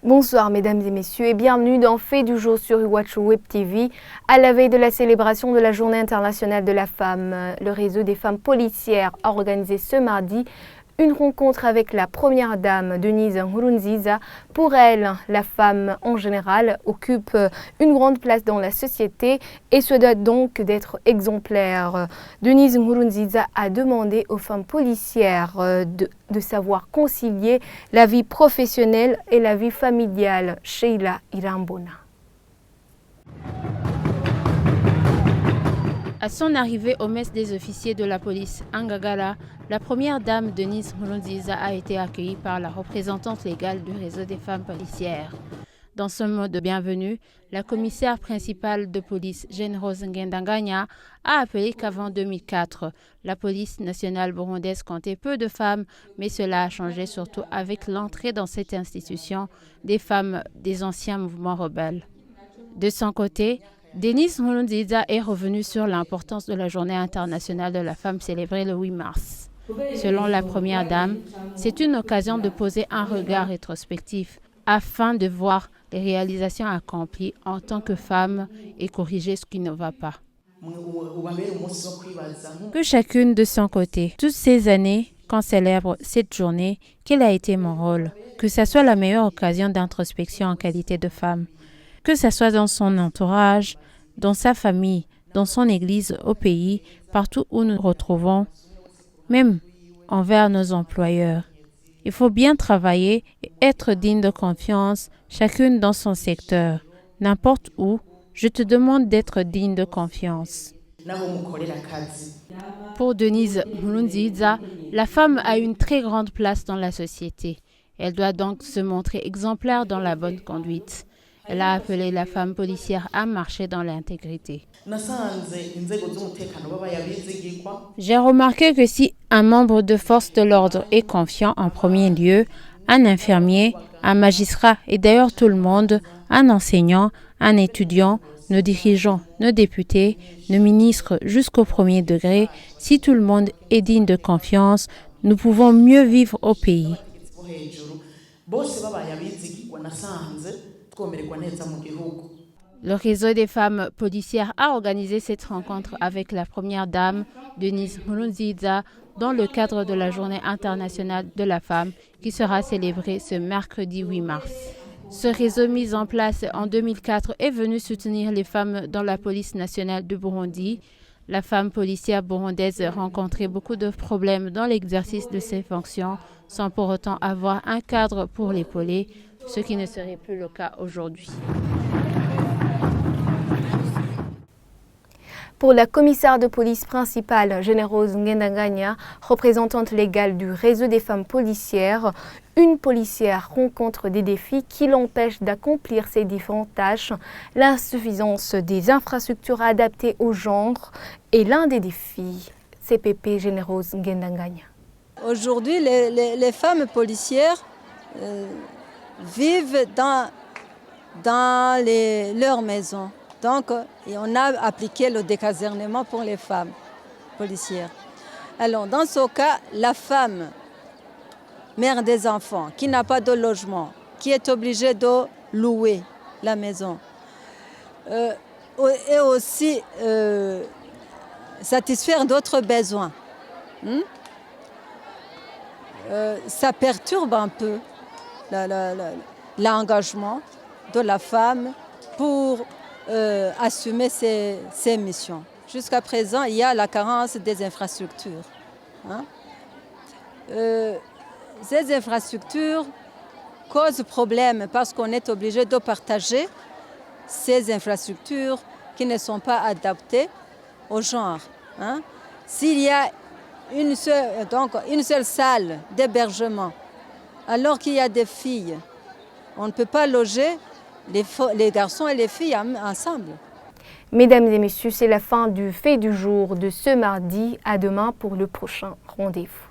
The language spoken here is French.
Bonsoir mesdames et messieurs et bienvenue dans Fait du jour sur Iwachu Web TV. À la veille de la célébration de la Journée internationale de la femme, le réseau des femmes policières a organisé ce mardi une rencontre avec la première dame Denise Nkurunziza. Pour elle, la femme en général occupe une grande place dans la société et se doit donc d'être exemplaire. Denise Nkurunziza a demandé aux femmes policières de savoir concilier la vie professionnelle et la vie familiale. Sheila Irambona. À son arrivée au mess des officiers de la police à Ngagara, la première dame Denise Nkurunziza a été accueillie par la représentante légale du réseau des femmes policières. Dans son mot de bienvenue, la commissaire principale de police, Jane Rose Ngendanganya, a appelé qu'avant 2004, la police nationale burundaise comptait peu de femmes, mais cela a changé surtout avec l'entrée dans cette institution des femmes des anciens mouvements rebelles. De son côté, Denise Nkurunziza est revenue sur l'importance de la Journée internationale de la femme célébrée le 8 mars. Selon la première dame, c'est une occasion de poser un regard rétrospectif afin de voir les réalisations accomplies en tant que femme et corriger ce qui ne va pas. Que chacune de son côté, toutes ces années qu'on célèbre cette journée, quel a été mon rôle? Que ce soit la meilleure occasion d'introspection en qualité de femme. Que ce soit dans son entourage, dans sa famille, dans son église, au pays, partout où nous nous retrouvons, même envers nos employeurs. Il faut bien travailler et être digne de confiance, chacune dans son secteur. N'importe où, je te demande d'être digne de confiance. Pour Denise Nkurunziza, la femme a une très grande place dans la société. Elle doit donc se montrer exemplaire dans la bonne conduite. Elle a appelé la femme policière à marcher dans l'intégrité. J'ai remarqué que si un membre de force de l'ordre est confiant en premier lieu, un infirmier, un magistrat et d'ailleurs tout le monde, un enseignant, un étudiant, nos dirigeants, nos députés, nos ministres jusqu'au premier degré, si tout le monde est digne de confiance, nous pouvons mieux vivre au pays. Le réseau des femmes policières a organisé cette rencontre avec la première dame, Denise Nkurunziza, dans le cadre de la Journée internationale de la femme qui sera célébrée ce mercredi 8 mars. Ce réseau mis en place en 2004 est venu soutenir les femmes dans la police nationale du Burundi. La femme policière burundaise rencontrait beaucoup de problèmes dans l'exercice de ses fonctions sans pour autant avoir un cadre pour l'épauler, ce qui ne serait plus le cas aujourd'hui. Pour la commissaire de police principale, Jane Rose Ngendanganya, représentante légale du réseau des femmes policières, une policière rencontre des défis qui l'empêchent d'accomplir ses différentes tâches. L'insuffisance des infrastructures adaptées au genre est l'un des défis. CPP Jane Rose Ngendanganya. Aujourd'hui, les femmes policières vivent dans leurs maisons. Donc, on a appliqué le décasernement pour les femmes policières. Alors, dans ce cas, la femme, mère des enfants, qui n'a pas de logement, qui est obligée de louer la maison, et aussi satisfaire d'autres besoins. Ça perturbe un peu l'engagement de la femme pour assumer ses missions. Jusqu'à présent, il y a la carence des infrastructures. Ces infrastructures causent problème parce qu'on est obligé de partager ces infrastructures qui ne sont pas adaptées au genre. S'il y a une seule salle d'hébergement, alors qu'il y a des filles, on ne peut pas loger les garçons et les filles ensemble. Mesdames et messieurs, c'est la fin du fait du jour de ce mardi. À demain pour le prochain rendez-vous.